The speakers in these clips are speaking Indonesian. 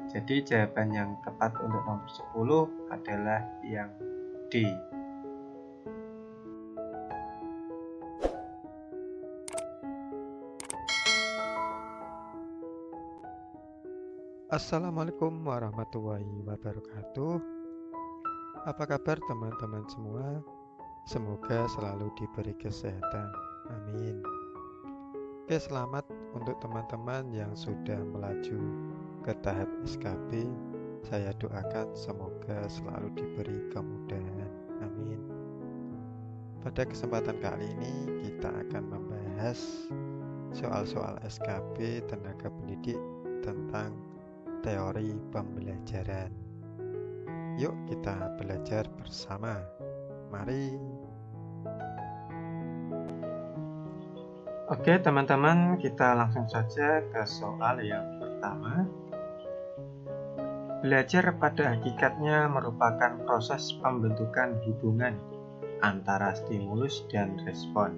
Jadi jawaban yang tepat untuk nomor 10 adalah yang D. Assalamualaikum warahmatullahi wabarakatuh. Apa kabar teman-teman semua? Semoga selalu diberi kesehatan. Amin. Oke, selamat untuk teman-teman yang sudah melaju ke tahap SKB. Saya doakan semoga selalu diberi kemudahan. Amin. Pada kesempatan kali ini kita akan membahas soal-soal SKB tenaga pendidik tentang teori pembelajaran. Yuk kita belajar bersama. Mari. Oke teman-teman, kita langsung saja ke soal yang pertama. Belajar pada hakikatnya merupakan proses pembentukan hubungan antara stimulus dan respon.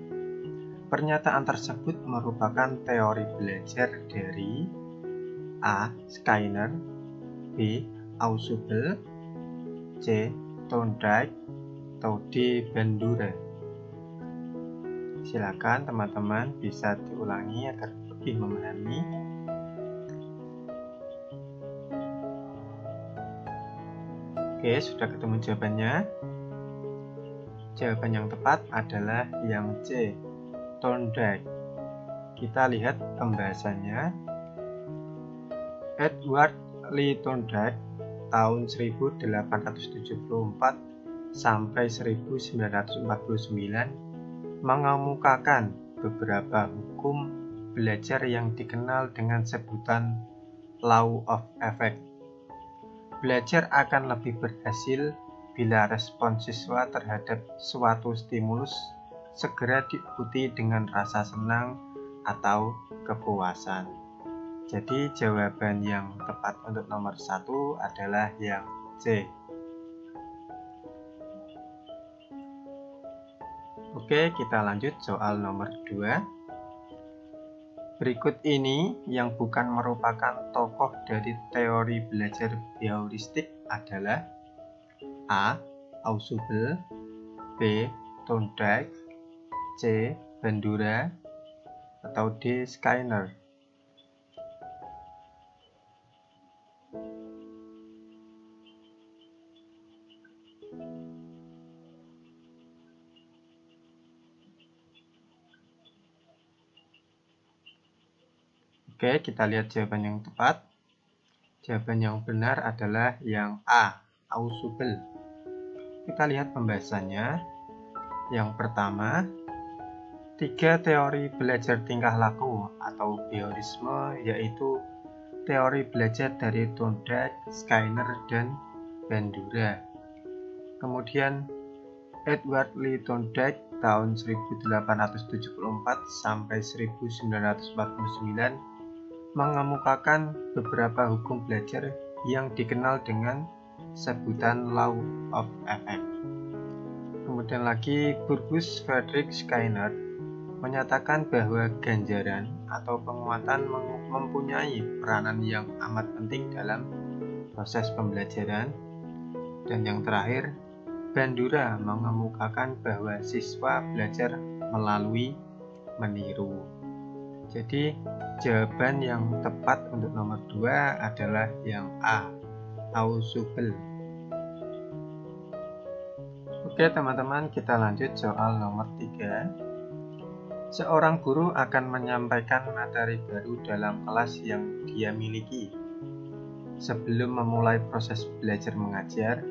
Pernyataan tersebut merupakan teori belajar dari A. Skinner, B. Ausubel, C. Thorndike, atau D. Bandura. Silakan teman-teman bisa diulangi agar lebih memahami. Oke, sudah ketemu jawabannya. Jawaban yang tepat adalah yang C. Thorndike. Kita lihat pembahasannya. Edward Lee Thorndike tahun 1874 sampai 1949 mengemukakan beberapa hukum belajar yang dikenal dengan sebutan Law of Effect. Belajar akan lebih berhasil bila respon siswa terhadap suatu stimulus segera diikuti dengan rasa senang atau kepuasan. Jadi jawaban yang tepat untuk nomor 1 adalah yang C. Oke, kita lanjut soal nomor 2. Berikut ini yang bukan merupakan tokoh dari teori belajar heuristik adalah A. Ausubel, B. Thorndike, C. Bandura, atau D. Skinner. Oke, kita lihat jawaban yang tepat. Jawaban yang benar adalah yang A. Ausubel. Kita lihat pembahasannya. Yang pertama, 3 teori belajar tingkah laku atau behaviorisme, yaitu teori belajar dari Thorndike, Skinner, dan Bandura. Kemudian Edward Lee Thorndike tahun 1874 sampai 1949 mengemukakan beberapa hukum belajar yang dikenal dengan sebutan Law of Effect. Kemudian lagi Burgess Frederick Skinner menyatakan bahwa ganjaran atau penguatan mempunyai peranan yang amat penting dalam proses pembelajaran. Dan yang terakhir, Bandura mengemukakan bahwa siswa belajar melalui meniru. Jadi jawaban yang tepat untuk nomor 2 adalah yang A. Ausubel. Oke teman-teman, kita lanjut soal nomor 3. Seorang guru akan menyampaikan materi baru dalam kelas yang dia miliki. Sebelum memulai proses belajar mengajar,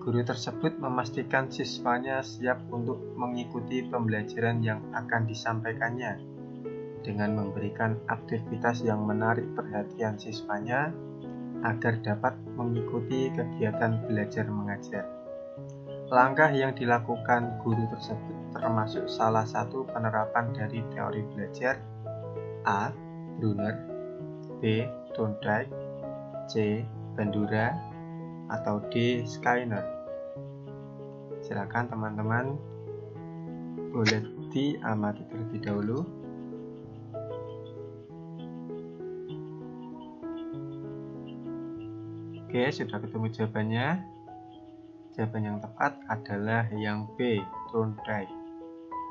guru tersebut memastikan siswanya siap untuk mengikuti pembelajaran yang akan disampaikannya dengan memberikan aktivitas yang menarik perhatian siswanya agar dapat mengikuti kegiatan belajar mengajar. Langkah yang dilakukan guru tersebut termasuk salah satu penerapan dari teori belajar A. Brunner, B. Thorndike, C. Bandura, atau D. Skinner. Silakan teman-teman boleh diamati terlebih dahulu. Oke, sudah ketemu jawabannya. Jawaban yang tepat adalah yang B, turn right.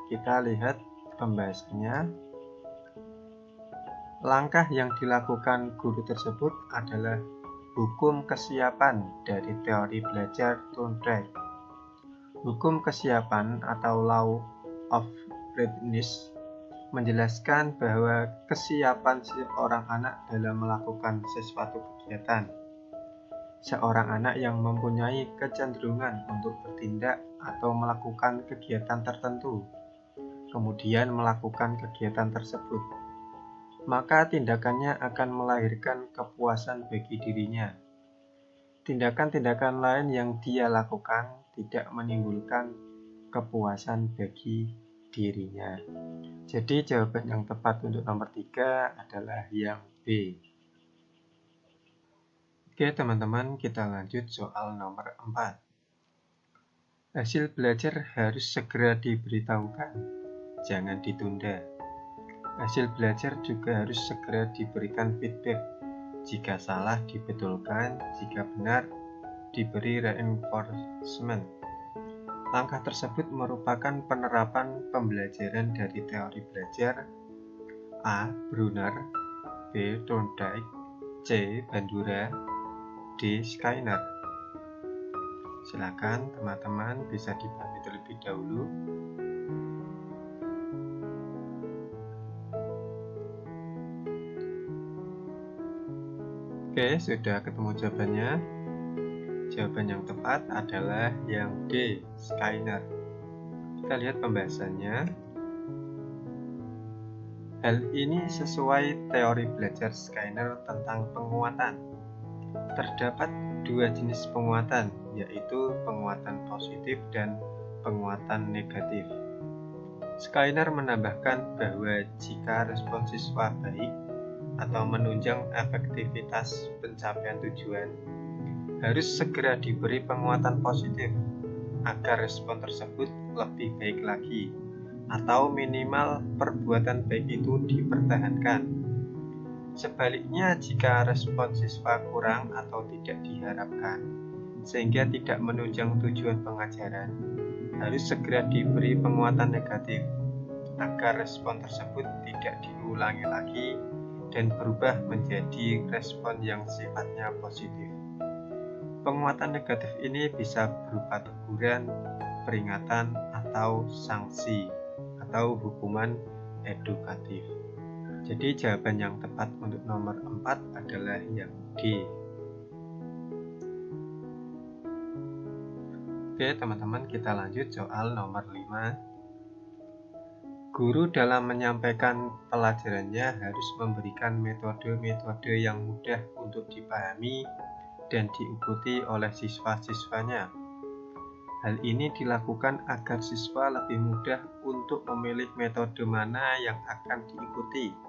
Kita lihat pembahasannya. Langkah yang dilakukan guru tersebut adalah hukum kesiapan dari teori belajar turn right. Hukum kesiapan atau law of readiness menjelaskan bahwa kesiapan seorang anak dalam melakukan sesuatu kegiatan. Seorang anak yang mempunyai kecenderungan untuk bertindak atau melakukan kegiatan tertentu, kemudian melakukan kegiatan tersebut, maka tindakannya akan melahirkan kepuasan bagi dirinya. Tindakan-tindakan lain yang dia lakukan tidak menimbulkan kepuasan bagi dirinya. Jadi jawaban yang tepat untuk nomor 3 adalah yang B. Oke teman-teman, kita lanjut soal nomor 4. Hasil belajar harus segera diberitahukan, jangan ditunda. Hasil belajar juga harus segera diberikan feedback. Jika salah dibetulkan, jika benar diberi reinforcement. Langkah tersebut merupakan penerapan pembelajaran dari teori belajar A. Brunner, B. Thorndike, C. Bandura, D. Skinner. Silakan teman-teman bisa dipahami terlebih dahulu. Oke, sudah ketemu jawabannya. Jawaban yang tepat adalah yang D, Skinner. Kita lihat pembahasannya. Hal ini sesuai teori belajar Skinner tentang penguatan. Terdapat dua jenis penguatan, yaitu penguatan positif dan penguatan negatif. Skinner menambahkan bahwa jika respon siswa baik atau menunjang efektivitas pencapaian tujuan, harus segera diberi penguatan positif agar respon tersebut lebih baik lagi, atau minimal perbuatan baik itu dipertahankan. Sebaliknya, jika respon siswa kurang atau tidak diharapkan, sehingga tidak menunjang tujuan pengajaran, harus segera diberi penguatan negatif agar respon tersebut tidak diulangi lagi dan berubah menjadi respon yang sifatnya positif. Penguatan negatif ini bisa berupa teguran, peringatan, atau sanksi, atau hukuman edukatif. Jadi jawaban yang tepat untuk nomor 4 adalah yang D. Oke teman-teman, kita lanjut soal nomor 5. Guru dalam menyampaikan pelajarannya harus memberikan metode-metode yang mudah untuk dipahami dan diikuti oleh siswa-siswanya. Hal ini dilakukan agar siswa lebih mudah untuk memilih metode mana yang akan diikuti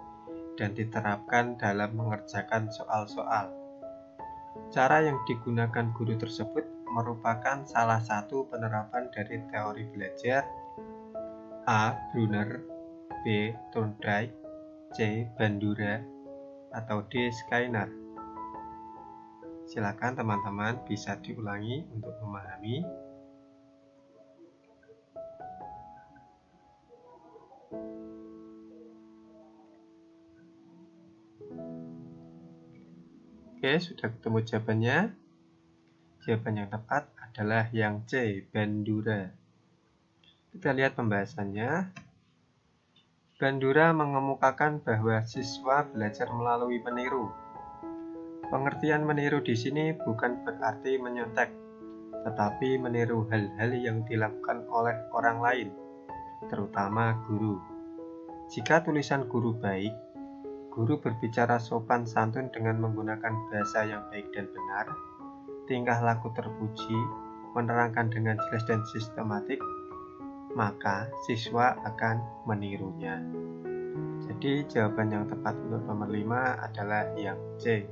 dan diterapkan dalam mengerjakan soal-soal. Cara yang digunakan guru tersebut merupakan salah satu penerapan dari teori belajar A. Brunner, B. Thorndike, C. Bandura, atau D. Skinner. Silakan teman-teman bisa diulangi untuk memahami. Oke, sudah ketemu jawabannya. Jawaban yang tepat adalah yang C, Bandura. Kita lihat pembahasannya. Bandura mengemukakan bahwa siswa belajar melalui meniru. Pengertian meniru di sini bukan berarti menyontek, tetapi meniru hal-hal yang dilakukan oleh orang lain, terutama guru. Jika tulisan guru baik, guru berbicara sopan santun dengan menggunakan bahasa yang baik dan benar, tingkah laku terpuji, menerangkan dengan jelas dan sistematik, maka siswa akan menirunya. Jadi jawaban yang tepat untuk nomor 5 adalah yang C.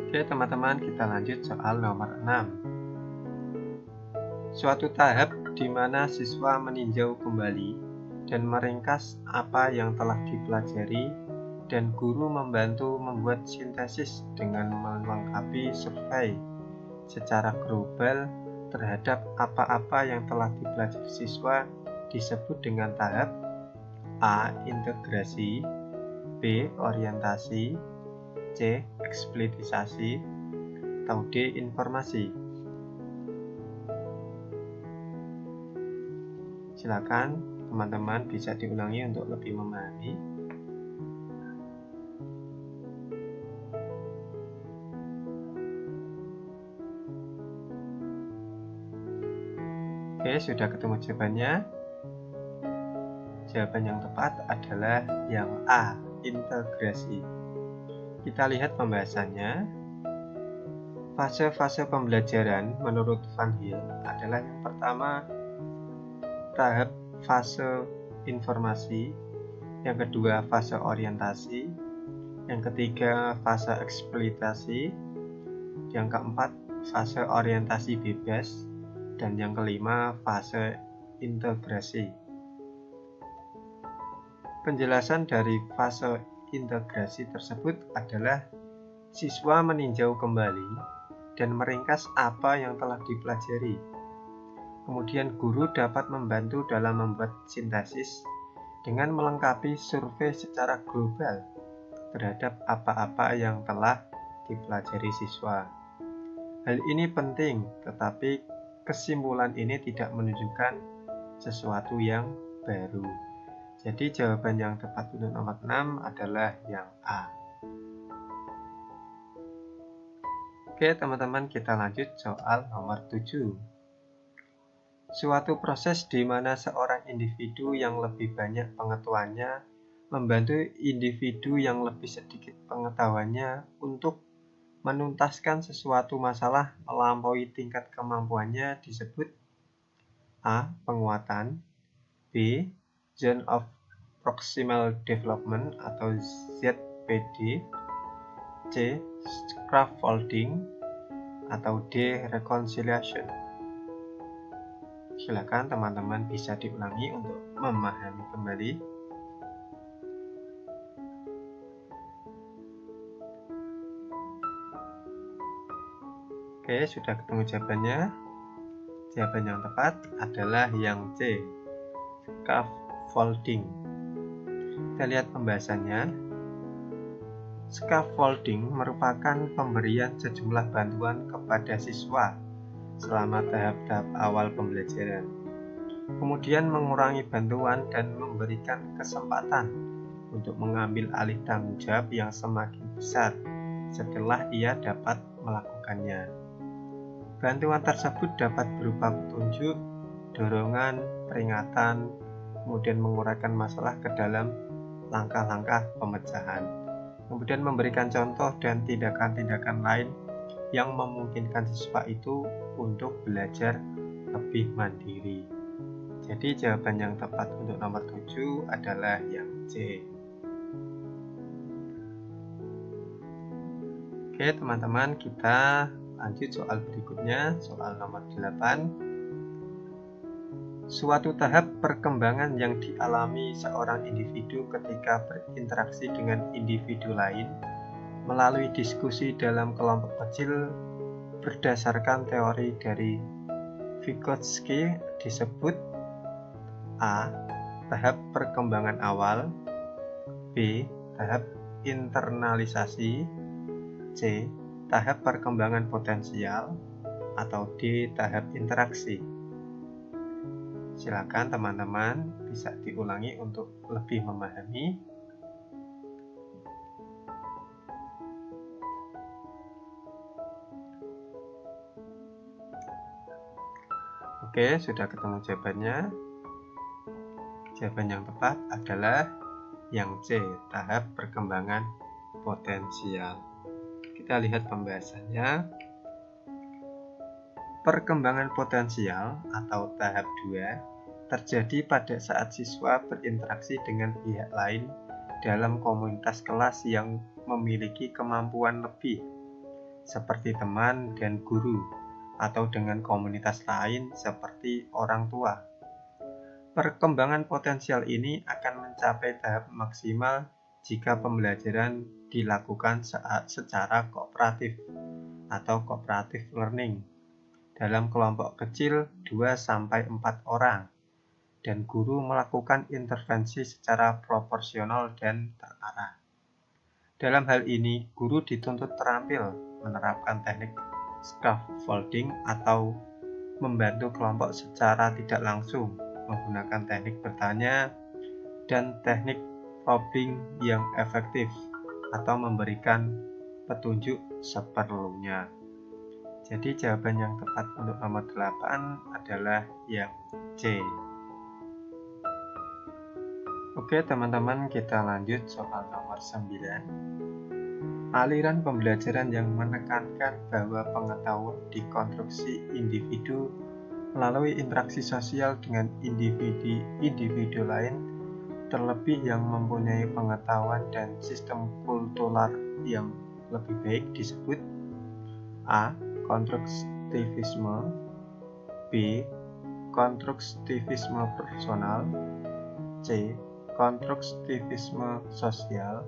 Oke teman-teman, kita lanjut soal nomor 6. Suatu tahap di mana siswa meninjau kembali dan meringkas apa yang telah dipelajari dan guru membantu membuat sintesis dengan melengkapi survei secara global terhadap apa-apa yang telah dipelajari siswa disebut dengan tahap A. Integrasi, B. Orientasi, C. Eksplitisasi, atau D. Informasi. Silakan teman-teman bisa diulangi untuk lebih memahami. Oke, sudah ketemu jawabannya. Jawaban yang tepat adalah yang A, integrasi. Kita lihat pembahasannya. Fase-fase pembelajaran menurut Van Hill adalah yang pertama, tahap fase informasi, yang kedua fase orientasi, yang ketiga fase eksploitasi, yang keempat fase orientasi bebas, dan yang kelima fase integrasi. Penjelasan dari fase integrasi tersebut adalah siswa meninjau kembali dan meringkas apa yang telah dipelajari. Kemudian guru dapat membantu dalam membuat sintesis dengan melengkapi survei secara global terhadap apa-apa yang telah dipelajari siswa. Hal ini penting, tetapi kesimpulan ini tidak menunjukkan sesuatu yang baru. Jadi jawaban yang tepat untuk nomor 6 adalah yang A. Oke teman-teman, kita lanjut soal nomor 7. Suatu proses di mana seorang individu yang lebih banyak pengetahuannya membantu individu yang lebih sedikit pengetahuannya untuk menuntaskan sesuatu masalah melampaui tingkat kemampuannya disebut A. Penguatan, B. Zone of Proximal Development atau ZPD, C. Scaffolding, atau D. Reconciliation. Silakan teman-teman bisa diulangi untuk memahami kembali. Oke, sudah ketemu jawabannya. Jawaban yang tepat adalah yang C, scaffolding. Kita lihat pembahasannya. Scaffolding merupakan pemberian sejumlah bantuan kepada siswa selama tahap-tahap awal pembelajaran. Kemudian mengurangi bantuan dan memberikan kesempatan untuk mengambil alih tanggung jawab yang semakin besar setelah ia dapat melakukannya. Bantuan tersebut dapat berupa petunjuk, dorongan, peringatan, kemudian menguraikan masalah ke dalam langkah-langkah pemecahan, kemudian memberikan contoh dan tindakan-tindakan lain yang memungkinkan siswa itu untuk belajar lebih mandiri. Jadi jawaban yang tepat untuk nomor 7 adalah yang C. Oke teman-teman, kita lanjut soal berikutnya, soal nomor 8. Suatu tahap perkembangan yang dialami seorang individu ketika berinteraksi dengan individu lain melalui diskusi dalam kelompok kecil berdasarkan teori dari Vygotsky disebut A. Tahap perkembangan awal, B. Tahap internalisasi, C. Tahap perkembangan potensial, atau D. Tahap interaksi. Silakan teman-teman bisa diulangi untuk lebih memahami. Oke, sudah ketemu jawabannya. Jawaban yang tepat adalah yang C, tahap perkembangan potensial. Kita lihat pembahasannya. Perkembangan potensial atau tahap 2 terjadi pada saat siswa berinteraksi dengan pihak lain dalam komunitas kelas yang memiliki kemampuan lebih, seperti teman dan guru, atau dengan komunitas lain seperti orang tua. Perkembangan potensial ini akan mencapai tahap maksimal jika pembelajaran dilakukan secara kooperatif atau cooperative learning dalam kelompok kecil 2-4 orang dan guru melakukan intervensi secara proporsional dan terarah. Dalam hal ini, guru dituntut terampil menerapkan teknik scaffolding atau membantu kelompok secara tidak langsung menggunakan teknik bertanya dan teknik probing yang efektif atau memberikan petunjuk seperlunya. Jadi jawaban yang tepat untuk nomor 8 adalah yang C. Oke teman-teman, kita lanjut soal nomor 9. Aliran pembelajaran yang menekankan bahwa pengetahuan dikonstruksi individu melalui interaksi sosial dengan individu lain, terlebih yang mempunyai pengetahuan dan sistem kultural yang lebih baik disebut A. Konstruktivisme, B. Konstruktivisme personal, C. Konstruktivisme sosial,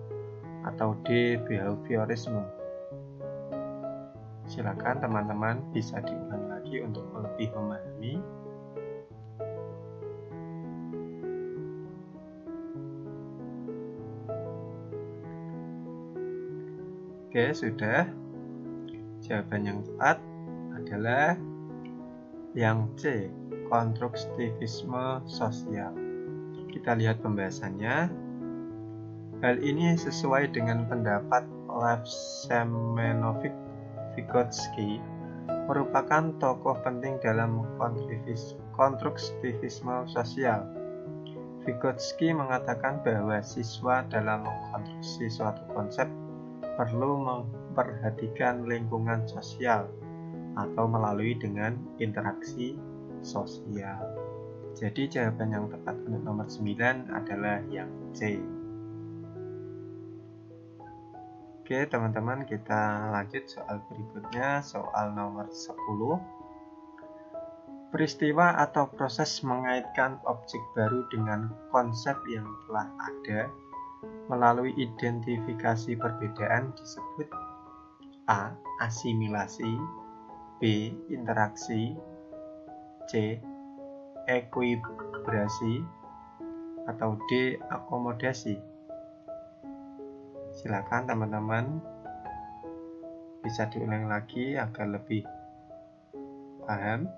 atau D. Behaviorisme. Silakan teman-teman bisa diulang lagi untuk lebih memahami. Oke, sudah. Jawaban yang tepat adalah yang C, konstruktivisme sosial. Kita lihat pembahasannya. Hal ini sesuai dengan pendapat Lev Semyonovich Vygotsky, merupakan tokoh penting dalam konstruktivisme sosial. Vygotsky mengatakan bahwa siswa dalam mengkonstruksi suatu konsep perlu memperhatikan lingkungan sosial atau melalui dengan interaksi sosial. Jadi jawaban yang tepat untuk nomor 9 adalah yang C. Oke teman-teman, kita lanjut soal berikutnya, soal nomor 10. Peristiwa atau proses mengaitkan objek baru dengan konsep yang telah ada melalui identifikasi perbedaan disebut A. Asimilasi, B. Interaksi, C. Ekuilibrasi, atau D. Akomodasi. Silakan teman-teman bisa diulang lagi agar lebih paham.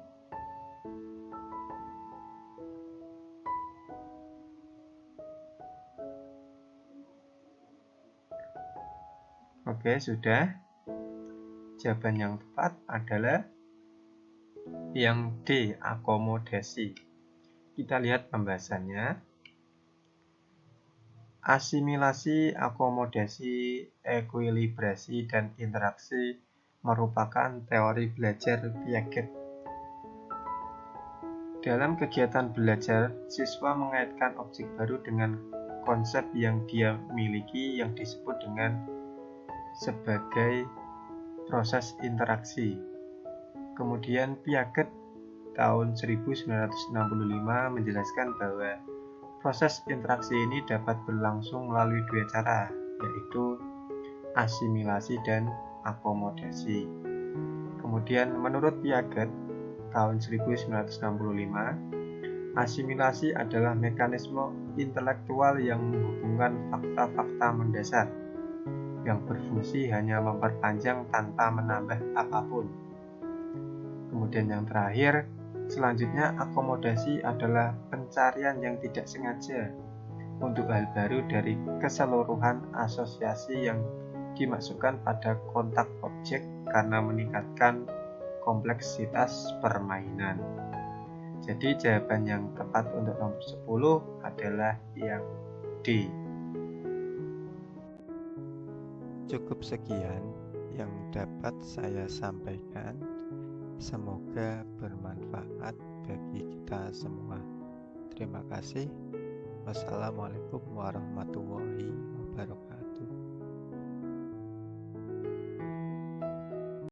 Oke, sudah. Jawaban yang tepat adalah yang D, akomodasi. Kita lihat pembahasannya. Asimilasi, akomodasi, ekuilibrasi, dan interaksi merupakan teori belajar Piaget. Dalam kegiatan belajar, siswa mengaitkan objek baru dengan konsep yang dia miliki yang disebut dengan sebagai proses interaksi. Kemudian Piaget tahun 1965 menjelaskan bahwa proses interaksi ini dapat berlangsung melalui dua cara, yaitu asimilasi dan akomodasi. Kemudian menurut Piaget tahun 1965, asimilasi adalah mekanisme intelektual yang menghubungkan fakta-fakta mendasar yang berfungsi hanya memperpanjang tanpa menambah apapun. Kemudian yang terakhir, selanjutnya akomodasi adalah pencarian yang tidak sengaja untuk hal baru dari keseluruhan asosiasi yang dimasukkan pada kontak objek karena meningkatkan kompleksitas permainan. Jadi jawaban yang tepat untuk nomor 10 adalah yang D. Cukup sekian yang dapat saya sampaikan. Semoga bermanfaat bagi kita semua. Terima kasih. Wassalamualaikum warahmatullahi wabarakatuh.